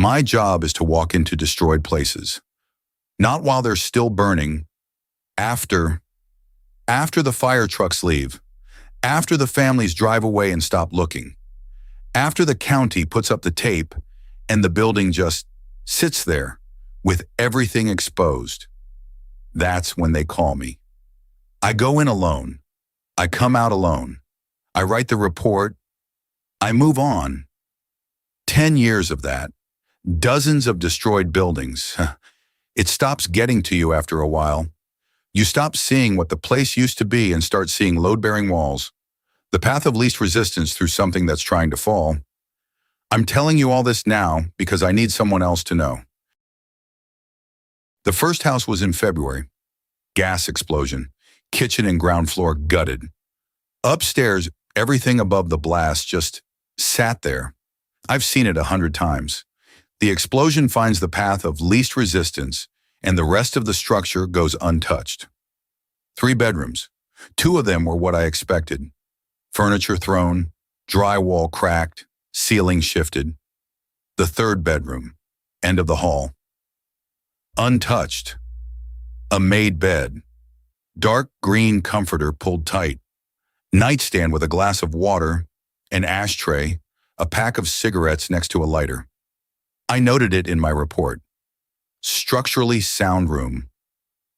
My job is to walk into destroyed places, not while they're still burning, after the fire trucks leave, after the families drive away and stop looking, after the county puts up the tape and the building just sits there with everything exposed. That's when they call me. I go in alone. I come out alone. I write the report. I move on. 10 years of that. Dozens of destroyed buildings. It stops getting to you after a while. You stop seeing what the place used to be and start seeing load-bearing walls. The path of least resistance through something that's trying to fall. I'm telling you all this now because I need someone else to know. The first house was in February. Gas explosion. Kitchen and ground floor gutted. Upstairs, everything above the blast just sat there. I've seen it 100 times. The explosion finds the path of least resistance, and the rest of the structure goes untouched. 3 bedrooms. 2 of them were what I expected. Furniture thrown, drywall cracked, ceiling shifted. The 3rd bedroom, end of the hall. Untouched. A made bed. Dark green comforter pulled tight. Nightstand with a glass of water, an ashtray, a pack of cigarettes next to a lighter. I noted it in my report. Structurally sound room.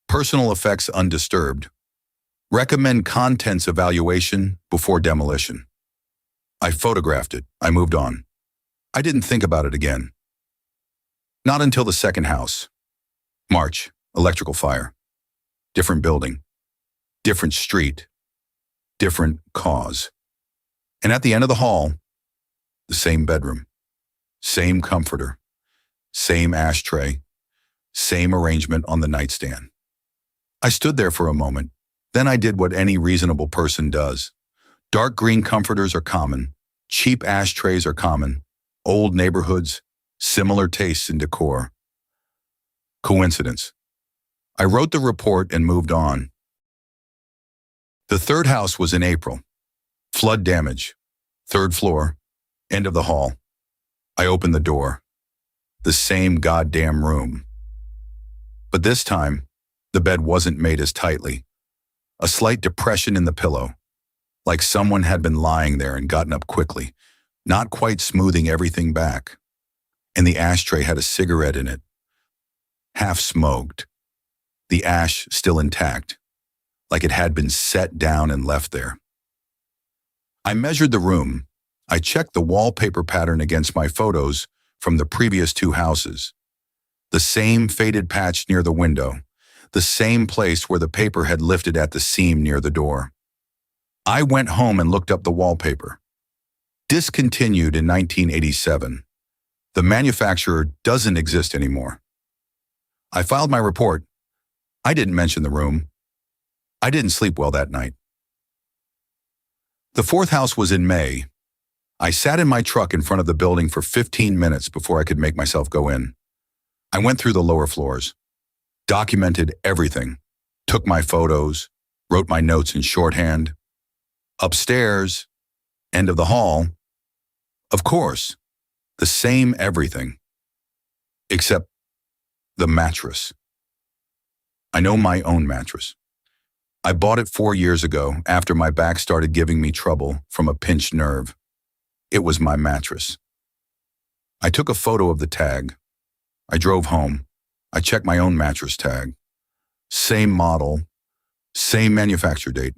Personal effects undisturbed. Recommend contents evaluation before demolition. I photographed it. I moved on. I didn't think about it again. Not until the second house. March, electrical fire. Different building. Different street. Different cause. And at the end of the hall, the same bedroom. Same comforter. Same ashtray. Same arrangement on the nightstand. I stood there for a moment. Then I did what any reasonable person does. Dark green comforters are common. Cheap ashtrays are common. Old neighborhoods. Similar tastes in decor. Coincidence. I wrote the report and moved on. The third house was in April. Flood damage. 3rd floor. End of the hall. I opened the door. The same goddamn room. But this time, the bed wasn't made as tightly. A slight depression in the pillow, like someone had been lying there and gotten up quickly, not quite smoothing everything back. And the ashtray had a cigarette in it, half smoked, the ash still intact, like it had been set down and left there. I measured the room. I checked the wallpaper pattern against my photos from the previous 2 houses. The same faded patch near the window, the same place where the paper had lifted at the seam near the door. I went home and looked up the wallpaper. Discontinued in 1987. The manufacturer doesn't exist anymore. I filed my report. I didn't mention the room. I didn't sleep well that night. The 4th house was in May. I sat in my truck in front of the building for 15 minutes before I could make myself go in. I went through the lower floors, documented everything, took my photos, wrote my notes in shorthand. Upstairs, end of the hall, of course, the same everything, except the mattress. I know my own mattress. I bought it 4 years ago after my back started giving me trouble from a pinched nerve. It was my mattress. I took a photo of the tag. I drove home. I checked my own mattress tag. Same model, same manufacture date.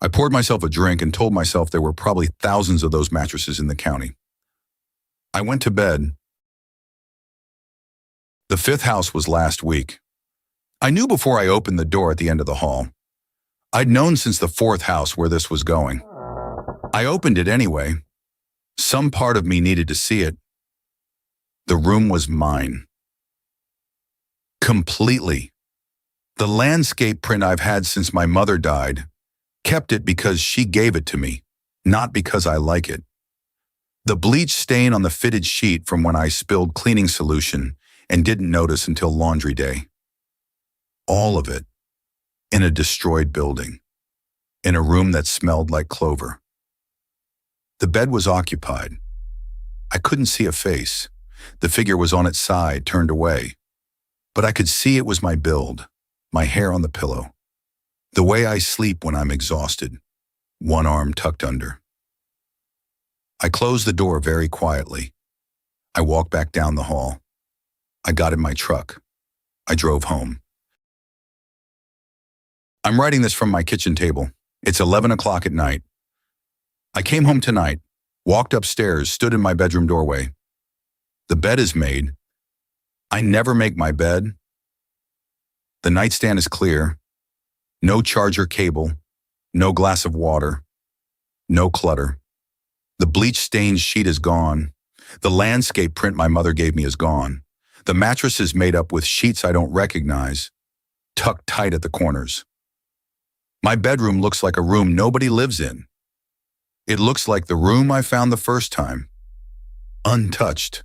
I poured myself a drink and told myself there were probably thousands of those mattresses in the county. I went to bed. The 5th house was last week. I knew before I opened the door at the end of the hall. I'd known since the 4th house where this was going. I opened it anyway. Some part of me needed to see it. The room was mine. Completely. The landscape print I've had since my mother died, kept it because she gave it to me, not because I like it. The bleach stain on the fitted sheet from when I spilled cleaning solution and didn't notice until laundry day. All of it in a destroyed building, in a room that smelled like clover. The bed was occupied. I couldn't see a face. The figure was on its side, turned away. But I could see it was my build, my hair on the pillow. The way I sleep when I'm exhausted, one arm tucked under. I closed the door very quietly. I walked back down the hall. I got in my truck. I drove home. I'm writing this from my kitchen table. It's 11 o'clock at night. I came home tonight, walked upstairs, stood in my bedroom doorway. The bed is made. I never make my bed. The nightstand is clear. No charger cable. No glass of water. No clutter. The bleach-stained sheet is gone. The landscape print my mother gave me is gone. The mattress is made up with sheets I don't recognize, tucked tight at the corners. My bedroom looks like a room nobody lives in. It looks like the room I found the first time, untouched,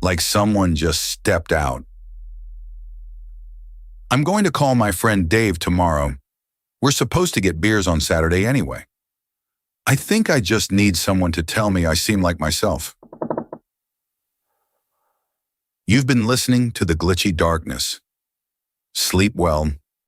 like someone just stepped out. I'm going to call my friend Dave tomorrow. We're supposed to get beers on Saturday anyway. I think I just need someone to tell me I seem like myself. You've been listening to The Glitchy Darkness. Sleep well.